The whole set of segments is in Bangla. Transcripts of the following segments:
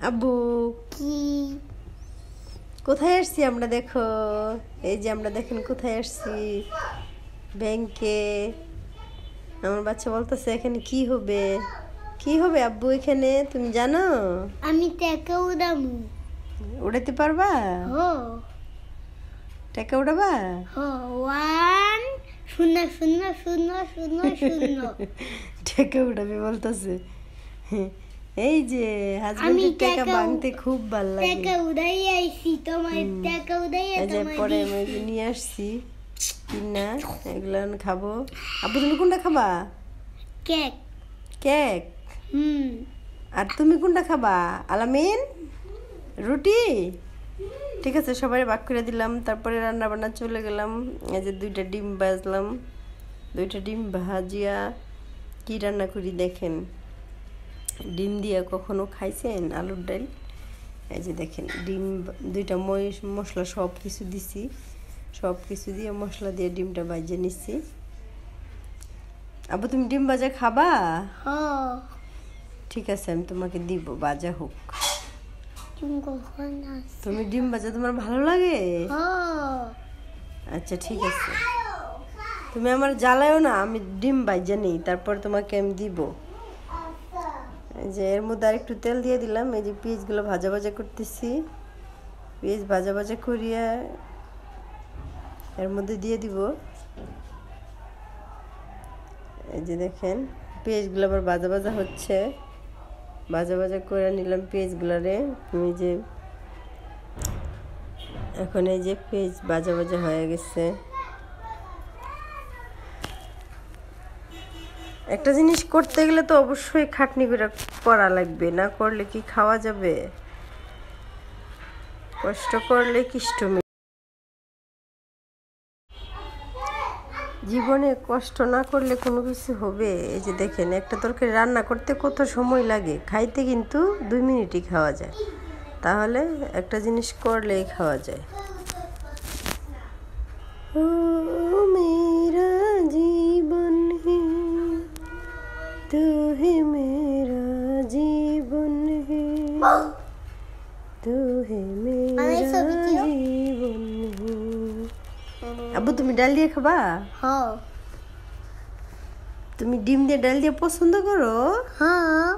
আব্বু কি কোথায় আসছি আমরা? দেখো, এই যে আমরা দেখেন কোথায় আসছি, ব্যাংকে। আমার বাচ্চা বলতেছে এখানে কি হবে, কি হবে আব্বু এখানে, তুমি জানো? আমি টাকা উড়ামু। উড়াতে পারবা? হো টাকা উড়াবা? হো 1 শূন্য শূন্য শূন্য শূন্য শূন্য। টাকা উড়াবে বলতেছে। এই যে হাজবেন্ডের টাকা ভাঙতে খুব ভালো লাগে। টাকা উড়াই আইছি, তোমার টাকা উড়াই এই যে তোমার পরে আমি নিয়ে আসছি কিনা, এগুলো খাবো। আব্বু তুমি কোনটা খাবা? কেক। কেক? হুম। আর তুমি কোনটা খাবা? আলামিন রুটি? ঠিক আছে, সবাই ভাগ করে দিলাম। তারপরে রান্না বান্না চলে গেলাম। এই যে 2টা ডিম ভাজলাম, 2টা ডিম ভাজিয়া কি রান্না করি দেখেন। ডিম দিয়া কখনো খাইছেন আলুর ডাল? এই যে দেখেন ডিম 2টা মশলা সব কিছু দিছি, সব কিছু দিয়ে মশলা দিয়ে ডিমটা ভাজে নিচ্ছি। আব্বু তুমি ডিম ভাজা খাবা? হ্যাঁ। ঠিক আছে, আমি তোমাকে দিব, ভাজা হোক। তুমি কখন আসছো? তুমি ডিম ভাজা তোমার ভালো লাগে? হ্যাঁ। আচ্ছা ঠিক আছে, তুমি আমার জ্বালায়ও না, আমি ডিম ভাজা নেই, তারপর তোমাকে আমি দিব। এই যে এর মধ্যে আর একটু তেল দিয়ে দিলাম। এই যে পেঁয়াজগুলো ভাজা ভাজা করতেছি, পেঁয়াজ ভাজা ভাজা করিয়া এর মধ্যে দিয়ে দিব। এই যে দেখেন পেঁয়াজগুলো আবার ভাজা ভাজা হচ্ছে, ভাজা ভাজা করে নিলাম পেঁয়াজগুলারে। এই যে এখন এই যে পেঁয়াজ ভাজা ভাজা হয়ে গেছে। একটা জিনিস করতে গেলে তো অবশ্যই খাটনি করে করা লাগবে, না করলে কি খাওয়া যাবে? কষ্ট করলে কিষ্ট মেলে। জীবনে কষ্ট না করলে কোনো কিছু হবে? এই যে দেখেন একটা তরকারি রান্না করতে কত সময় লাগে, খাইতে কিন্তু 2 মিনিটই খাওয়া যায়। তাহলে একটা জিনিস করলেই খাওয়া যায়। ও মেরা জীবন হে, তু হে মেরা জীবন হে, তু হে মেরা জীবন হে। আব্বু তুমি ডাল দিয়ে খাবা? হ্যাঁ। তুমি ডিম দিয়ে ডাল দিয়ে পছন্দ করো? হ্যাঁ।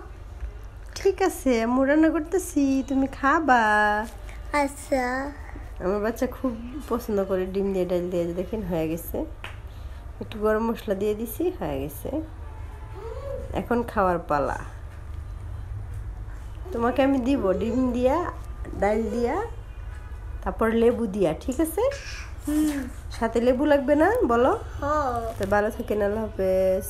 ঠিক আছে, আমি রান্না করতেছি, তুমি খাবা। আচ্ছা। আমার বাচ্চা খুব পছন্দ করে ডিম দিয়ে ডাল দিয়ে। দেখেন হয়ে গেছে, একটু গরম মশলা দিয়ে দিছি, হয়ে গেছে। এখন খাওয়ার পালা। তোমাকে আমি দিব ডিম দিয়া, ডাল দিয়া, তারপর লেবু দিয়া, ঠিক আছে? সাথে লেবু লাগবে না বলো? হ্যাঁ। তো ভালো থাকেন, আল্লাহ হাফেজ।